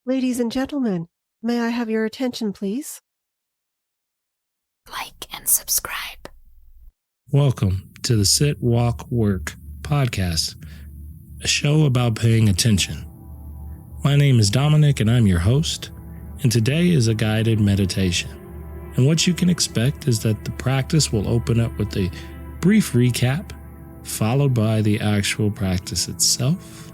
Ladies and gentlemen, may I have your attention, please? Like and subscribe. Welcome to the Sit, Walk, Work podcast, a show about paying attention. My name is Dominic and I'm your host, and today is a guided meditation. And what you can expect is that the practice will open up with a brief recap, followed by the actual practice itself.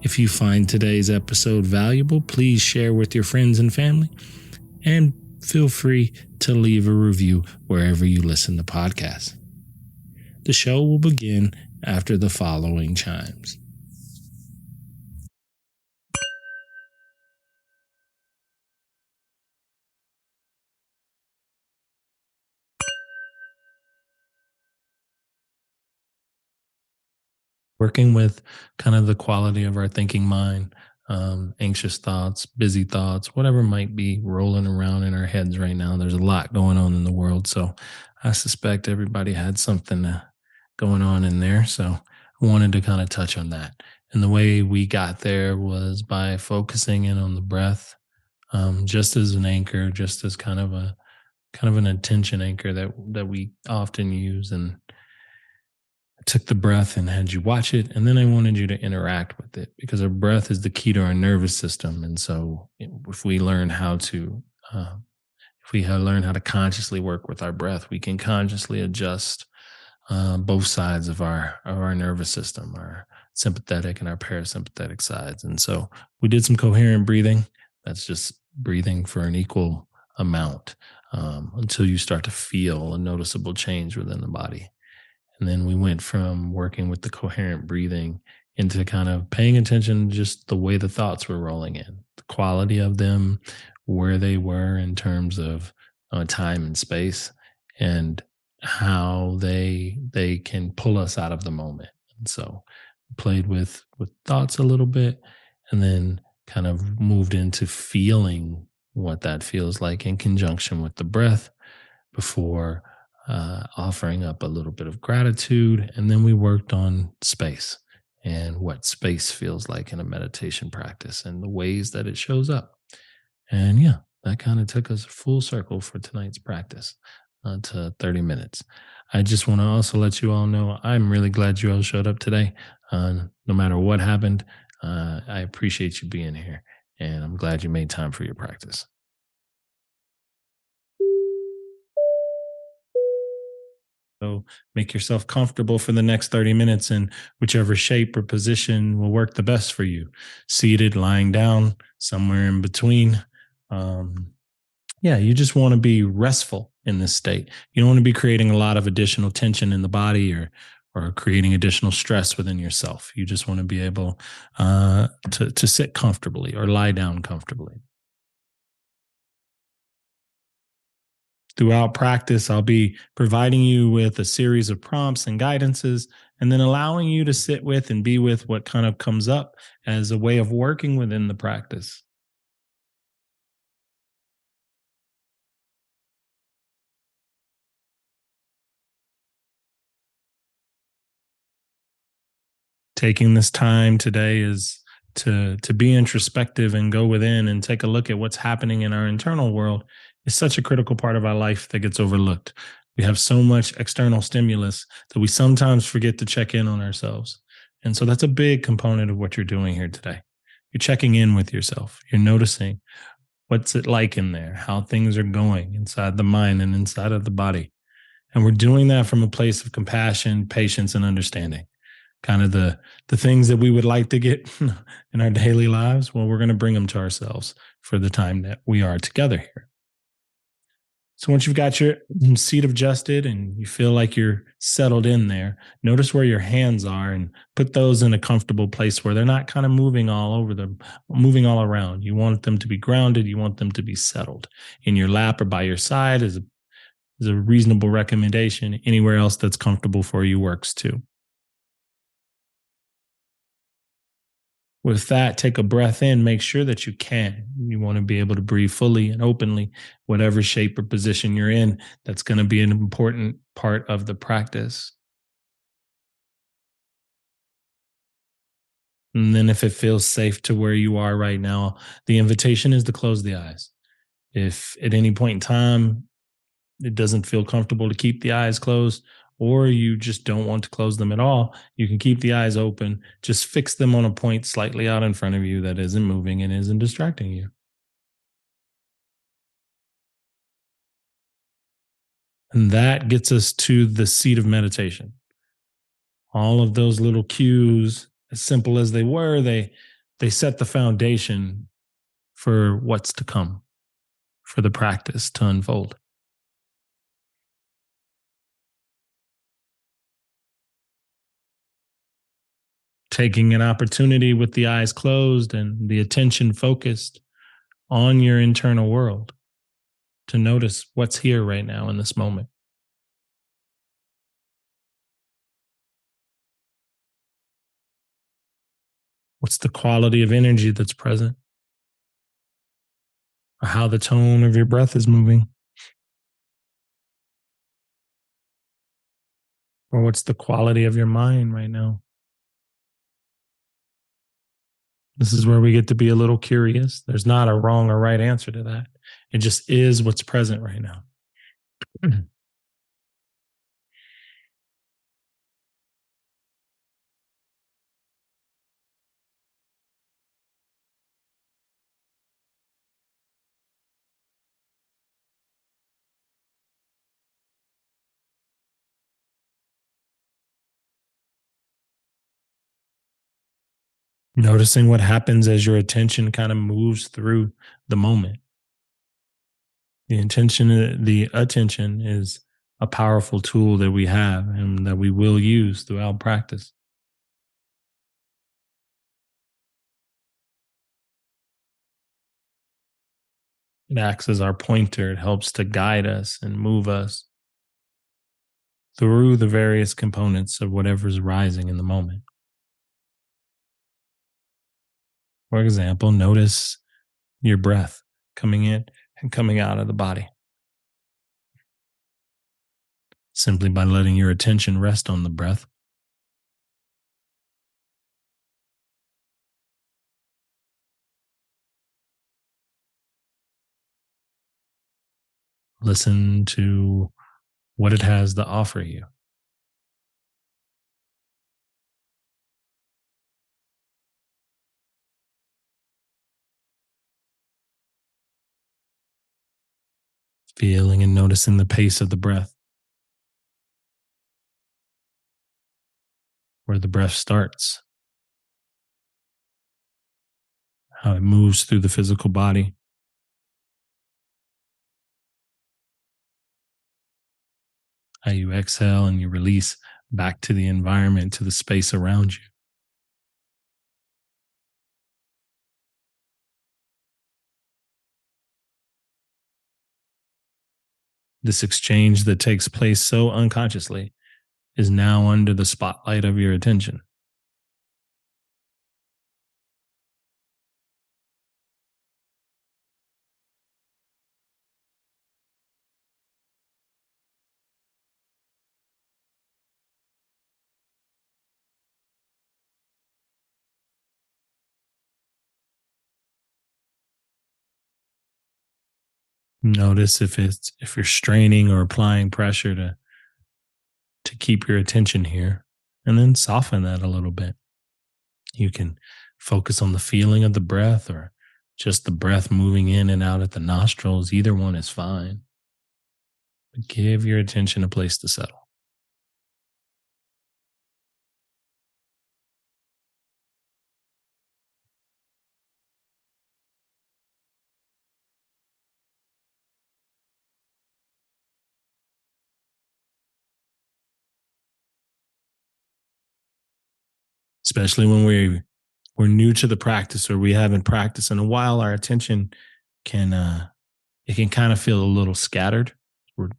If you find today's episode valuable, please share with your friends and family, and feel free to leave a review wherever you listen to podcasts. The show will begin after the following chimes. Working with kind of the quality of our thinking mind, anxious thoughts, busy thoughts, whatever might be rolling around in our heads right now. There's a lot going on in the world. So I suspect everybody had something going on in there. So I wanted to kind of touch on that. And the way we got there was by focusing in on the breath, just as an anchor, just as kind of an attention anchor that we often use. And I took the breath and had you watch it, and then I wanted you to interact with it because our breath is the key to our nervous system. And so, if we learn how to, learn how to consciously work with our breath, we can consciously adjust both sides of our nervous system, our sympathetic and our parasympathetic sides. And so, we did some coherent breathing. That's just breathing for an equal amount until you start to feel a noticeable change within the body. And then we went from working with the coherent breathing into kind of paying attention to just the way the thoughts were rolling in, the quality of them, where they were in terms of time and space, and how they can pull us out of the moment. And so played with thoughts a little bit, and then kind of moved into feeling what that feels like in conjunction with the breath before offering up a little bit of gratitude. And then we worked on space and what space feels like in a meditation practice and the ways that it shows up. And yeah, that kind of took us full circle for tonight's practice to 30 minutes. I just want to also let you all know I'm really glad you all showed up today. No matter what happened, I appreciate you being here, and I'm glad you made time for your practice. So make yourself comfortable for the next 30 minutes in whichever shape or position will work the best for you. Seated, lying down, somewhere in between. You just want to be restful in this state. You don't want to be creating a lot of additional tension in the body or creating additional stress within yourself. You just want to be able to sit comfortably or lie down comfortably. Throughout practice, I'll be providing you with a series of prompts and guidances, and then allowing you to sit with and be with what kind of comes up as a way of working within the practice. Taking this time today is to be introspective and go within and take a look at what's happening in our internal world is such a critical part of our life that gets overlooked. We have so much external stimulus that we sometimes forget to check in on ourselves. And so that's a big component of what you're doing here today. You're checking in with yourself. You're noticing what's it like in there, how things are going inside the mind and inside of the body. And we're doing that from a place of compassion, patience, and understanding. Kind of the things that we would like to get in our daily lives, well, we're going to bring them to ourselves for the time that we are together here. So once you've got your seat adjusted and you feel like you're settled in there, notice where your hands are and put those in a comfortable place where they're not kind of moving all around. You want them to be grounded. You want them to be settled. In your lap or by your side is a reasonable recommendation. Anywhere else that's comfortable for you works too. With that, take a breath in, make sure that you can. You want to be able to breathe fully and openly, whatever shape or position you're in. That's going to be an important part of the practice. And then if it feels safe to where you are right now, the invitation is to close the eyes. If at any point in time it doesn't feel comfortable to keep the eyes closed, or you just don't want to close them at all, you can keep the eyes open. Just fix them on a point slightly out in front of you that isn't moving and isn't distracting you. And that gets us to the seat of meditation. All of those little cues, as simple as they were, they set the foundation for what's to come, for the practice to unfold. Taking an opportunity with the eyes closed and the attention focused on your internal world to notice what's here right now in this moment. What's the quality of energy that's present, or how the tone of your breath is moving, or what's the quality of your mind right now. This is where we get to be a little curious. There's not a wrong or right answer to that. It just is what's present right now. Noticing what happens as your attention kind of moves through the moment. The attention is a powerful tool that we have and that we will use throughout practice. It acts as our pointer. It helps to guide us and move us through the various components of whatever's rising in the moment. For example, notice your breath coming in and coming out of the body simply by letting your attention rest on the breath. Listen to what it has to offer you. Feeling and noticing the pace of the breath, where the breath starts, how it moves through the physical body, how you exhale and you release back to the environment, to the space around you. This exchange that takes place so unconsciously is now under the spotlight of your attention. Notice if you're straining or applying pressure to keep your attention here, and then soften that a little bit. You can focus on the feeling of the breath or just the breath moving in and out at the nostrils. Either one is fine. But give your attention a place to settle. Especially when we're new to the practice or we haven't practiced in a while, our attention can it can kind of feel a little scattered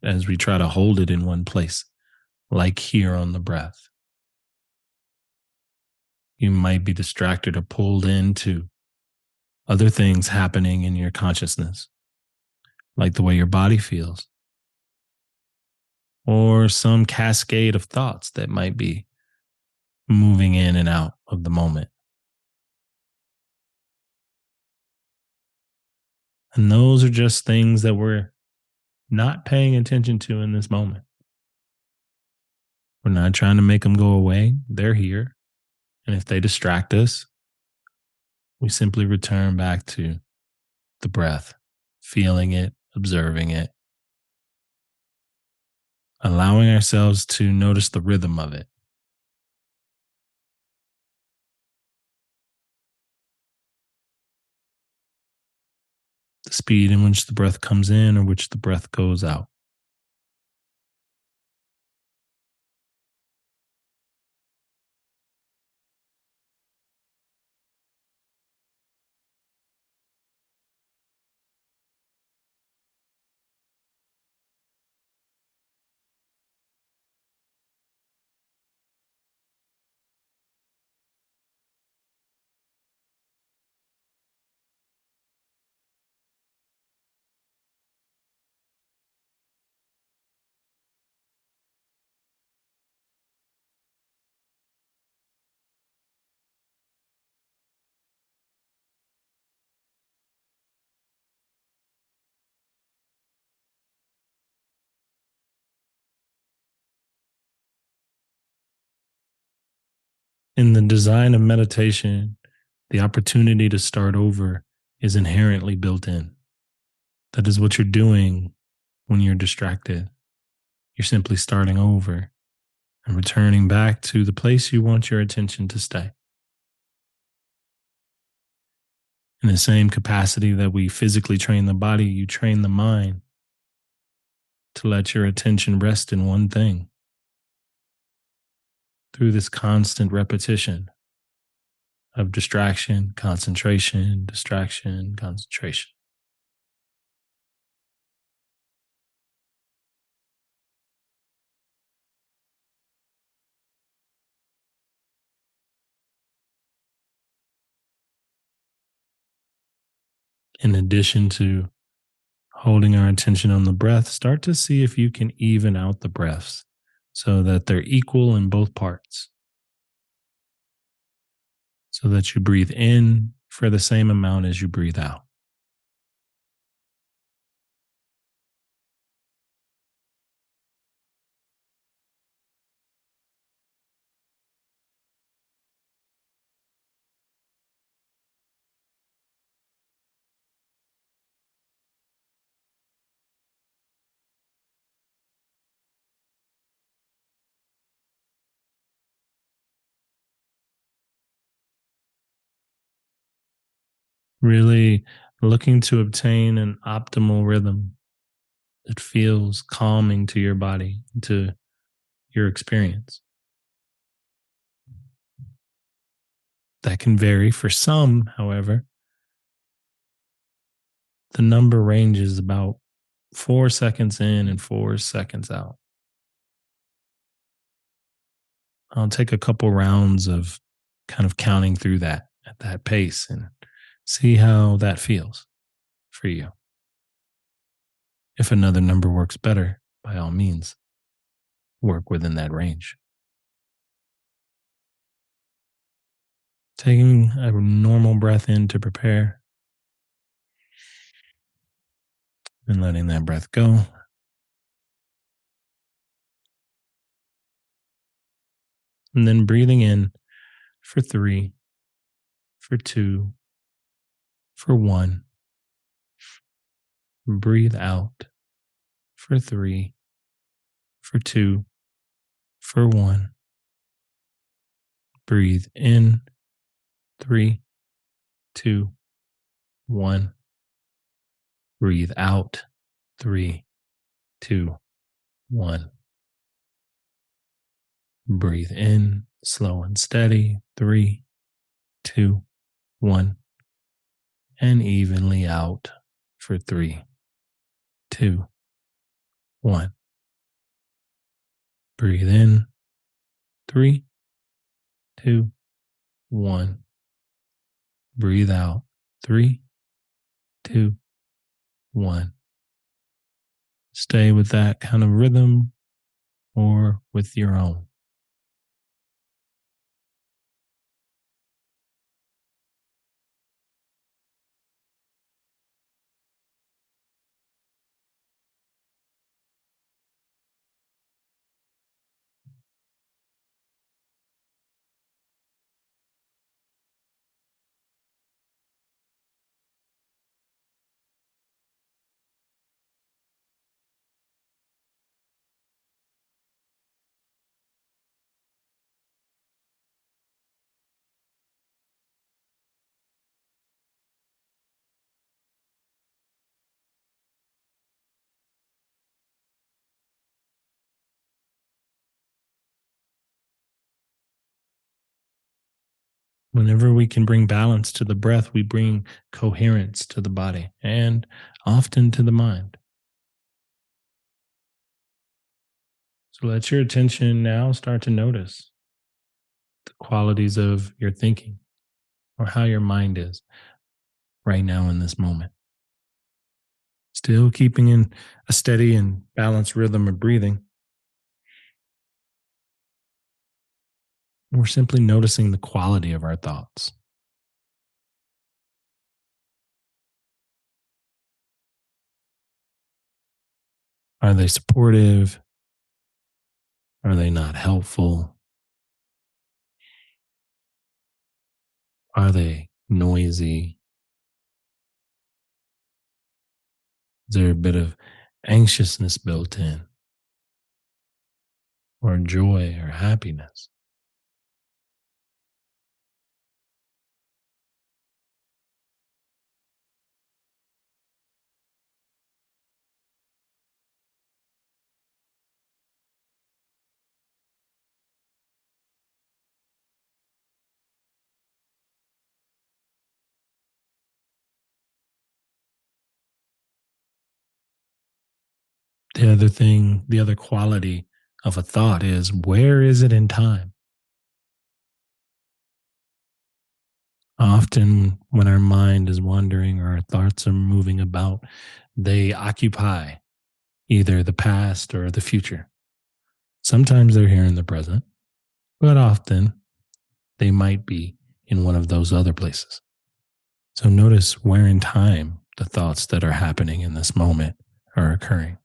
as we try to hold it in one place, like here on the breath. You might be distracted or pulled into other things happening in your consciousness, like the way your body feels, or some cascade of thoughts that might be moving in and out of the moment. And those are just things that we're not paying attention to in this moment. We're not trying to make them go away. They're here. And if they distract us, we simply return back to the breath, feeling it, observing it, allowing ourselves to notice the rhythm of it, the speed in which the breath comes in or which the breath goes out. In the design of meditation, the opportunity to start over is inherently built in. That is what you're doing when you're distracted. You're simply starting over and returning back to the place you want your attention to stay. In the same capacity that we physically train the body, you train the mind to let your attention rest in one thing through this constant repetition of distraction, concentration, distraction, concentration. In addition to holding our attention on the breath, start to see if you can even out the breaths so that they're equal in both parts, so that you breathe in for the same amount as you breathe out. Really looking to obtain an optimal rhythm that feels calming to your body, to your experience. That can vary for some, however. The number ranges about 4 seconds in and 4 seconds out. I'll take a couple rounds of kind of counting through that at that pace and see how that feels for you. If another number works better, by all means, work within that range. Taking a normal breath in to prepare and letting that breath go. And then breathing in for three, for two, for one. Breathe out for three, for two, for one. Breathe in three, two, one. Breathe out three, two, one. Breathe in slow and steady. Three, two, one. And evenly out for three, two, one. Breathe in three, two, one. Breathe out three, two, one. Stay with that kind of rhythm or with your own. Whenever we can bring balance to the breath, we bring coherence to the body and often to the mind. So let your attention now start to notice the qualities of your thinking or how your mind is right now in this moment. Still keeping in a steady and balanced rhythm of breathing. We're simply noticing the quality of our thoughts. Are they supportive? Are they not helpful? Are they noisy? Is there a bit of anxiousness built in, or joy or happiness? The other quality of a thought is, where is it in time? Often, when our mind is wandering or our thoughts are moving about, they occupy either the past or the future. Sometimes they're here in the present, but often they might be in one of those other places. So notice where in time the thoughts that are happening in this moment are occurring.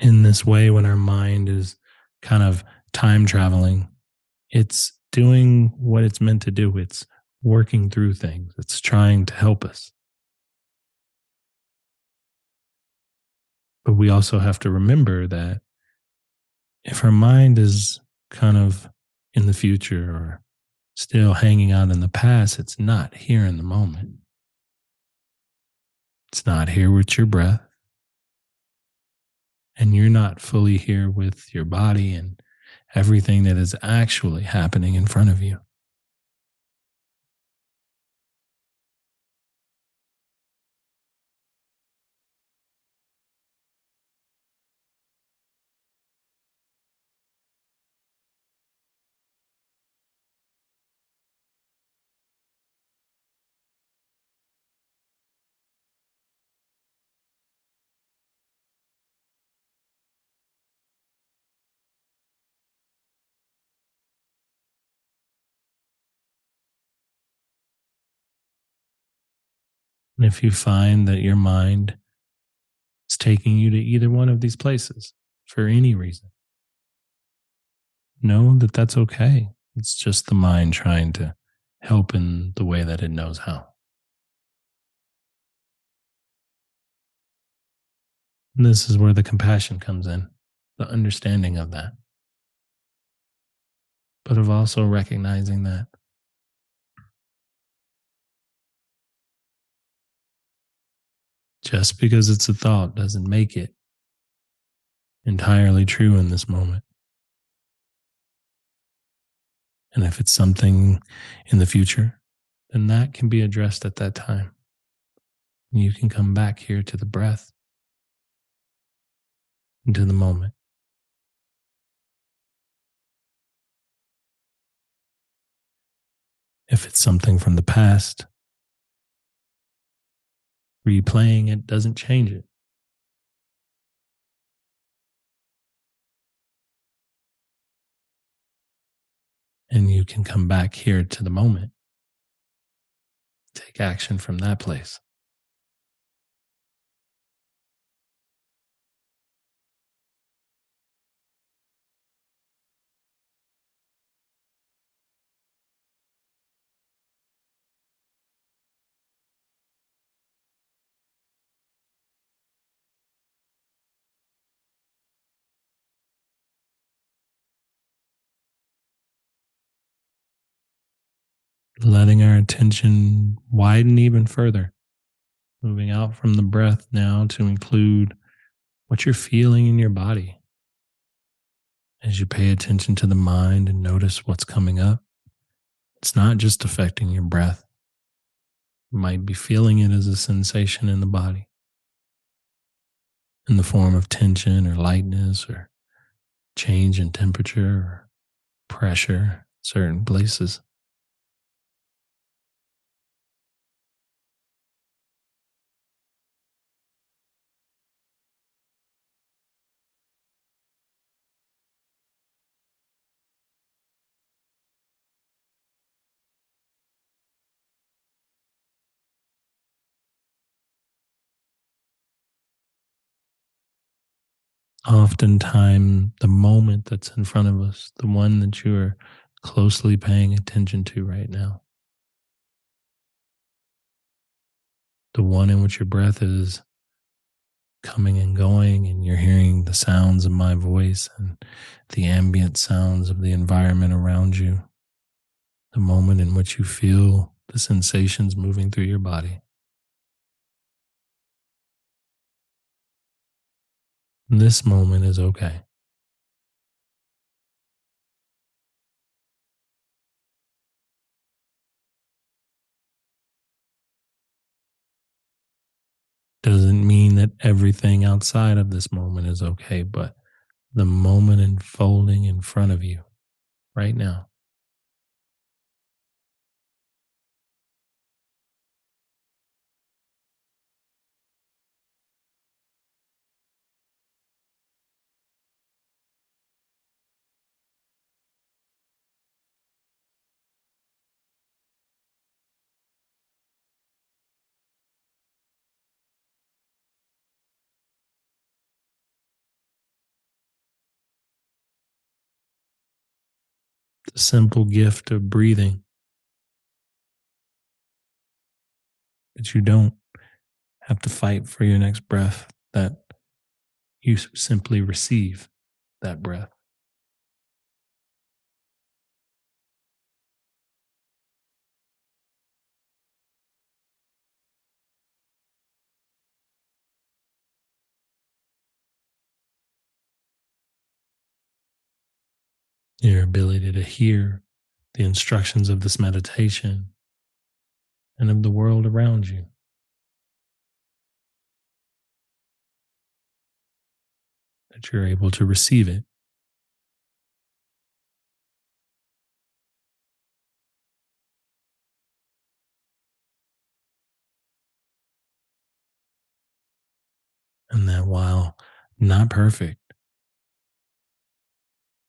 In this way, when our mind is kind of time traveling, it's doing what it's meant to do. It's working through things, it's trying to help us. But we also have to remember that if our mind is kind of in the future or still hanging out in the past, it's not here in the moment. It's not here with your breath, and you're not fully here with your body and everything that is actually happening in front of you. And if you find that your mind is taking you to either one of these places for any reason, know that that's okay. It's just the mind trying to help in the way that it knows how. And this is where the compassion comes in, the understanding of that, but of also recognizing that just because it's a thought doesn't make it entirely true in this moment. And if it's something in the future, then that can be addressed at that time. You can come back here to the breath, into the moment. If it's something from the past, replaying it doesn't change it. And you can come back here to the moment, take action from that place. letting our attention widen even further, moving out from the breath now to include what you're feeling in your body as you pay attention to the mind and notice what's coming up. It's not just affecting your breath, you might be feeling it as a sensation in the body in the form of tension or lightness or change in temperature or pressure in certain places. Oftentimes, the moment that's in front of us, the one that you are closely paying attention to right now, the one in which your breath is coming and going, and you're hearing the sounds of my voice and the ambient sounds of the environment around you, the moment in which you feel the sensations moving through your body. This moment is okay. Doesn't mean that everything outside of this moment is okay, but the moment unfolding in front of you right now, the simple gift of breathing, that you don't have to fight for your next breath, that you simply receive that breath. Your ability to hear the instructions of this meditation and of the world around you, that you're able to receive it. And that while not perfect,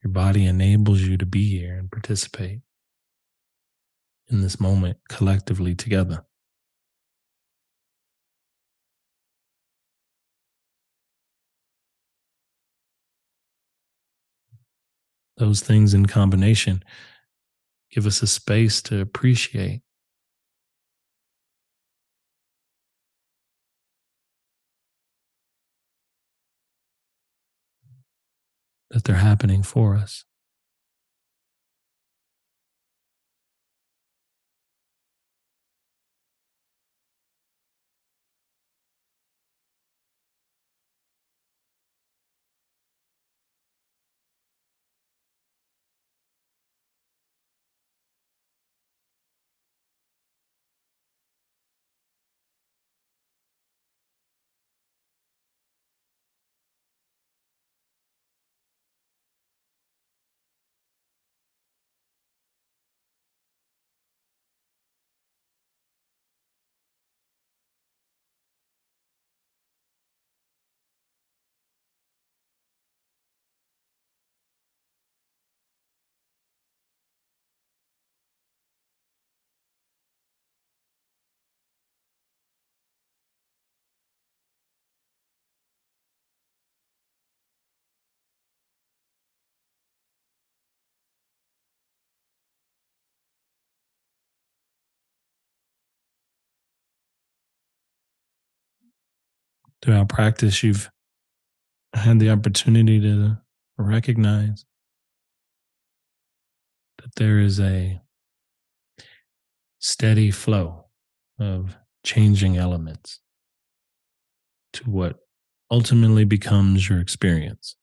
your body enables you to be here and participate in this moment collectively together. Those things in combination give us a space to appreciate that they're happening for us. Throughout practice, you've had the opportunity to recognize that there is a steady flow of changing elements to what ultimately becomes your experience.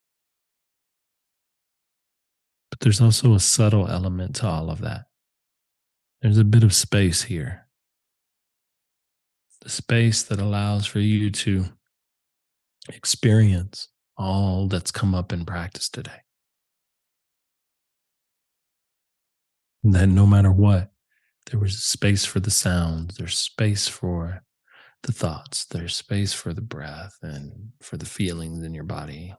But there's also a subtle element to all of that. There's a bit of space here, the space that allows for you to experience all that's come up in practice today. And that no matter what, there was space for the sounds, there's space for the thoughts, there's space for the breath and for the feelings in your body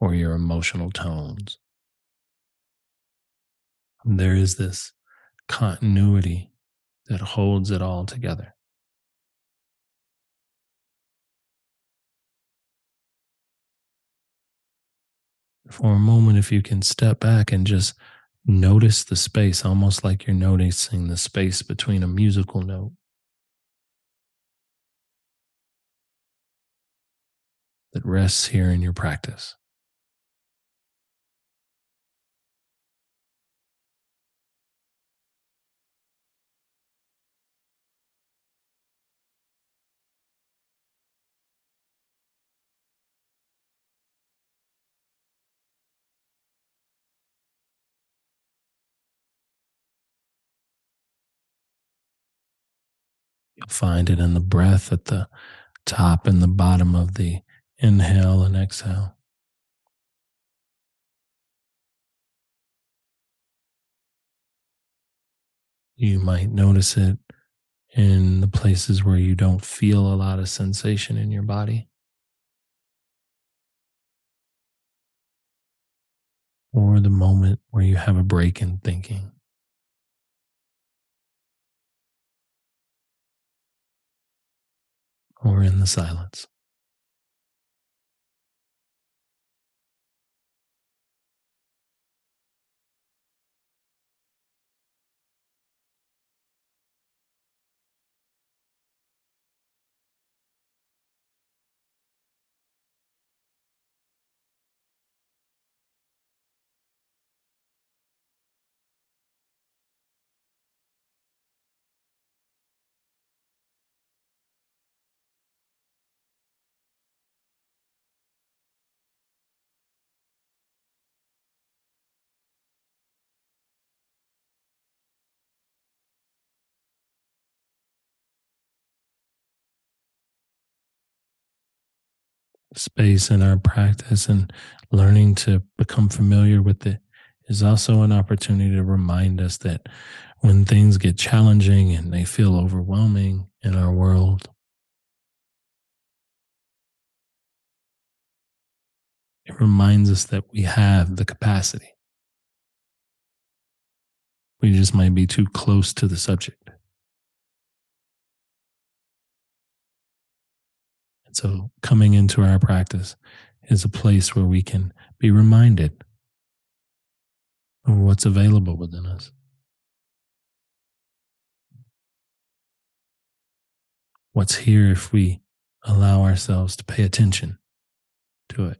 or your emotional tones. There is this continuity that holds it all together. For a moment, if you can step back and just notice the space, almost like you're noticing the space between a musical note that rests here in your practice. You'll find it in the breath at the top and the bottom of the inhale and exhale. You might notice it in the places where you don't feel a lot of sensation in your body, or the moment where you have a break in thinking, or in the silence. Space in our practice and learning to become familiar with it is also an opportunity to remind us that when things get challenging and they feel overwhelming in our world, it reminds us that we have the capacity. We just might be too close to the subject. And so coming into our practice is a place where we can be reminded of what's available within us, what's here if we allow ourselves to pay attention to it.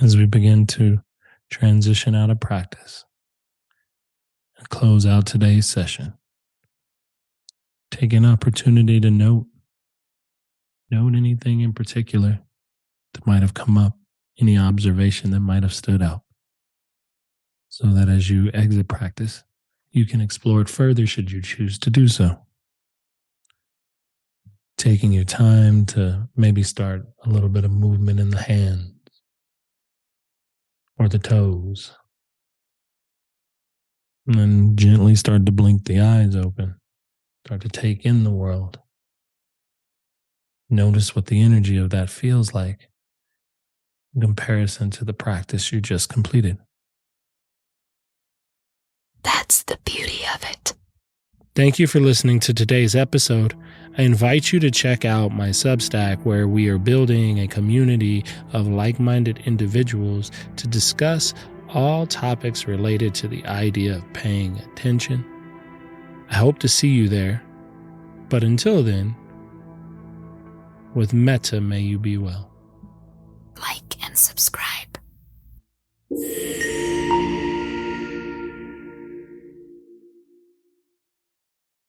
As we begin to transition out of practice and close out today's session, take an opportunity to note anything in particular that might have come up, any observation that might have stood out, so that as you exit practice, you can explore it further should you choose to do so. Taking your time to maybe start a little bit of movement in the hands or the toes, and then gently start to blink the eyes open, start to take in the world. Notice what the energy of that feels like in comparison to the practice you just completed. That's the beauty of it. Thank you for listening to today's episode. I invite you to check out my Substack, where we are building a community of like-minded individuals to discuss all topics related to the idea of paying attention. I hope to see you there. But until then, with metta may you be well. Like and subscribe.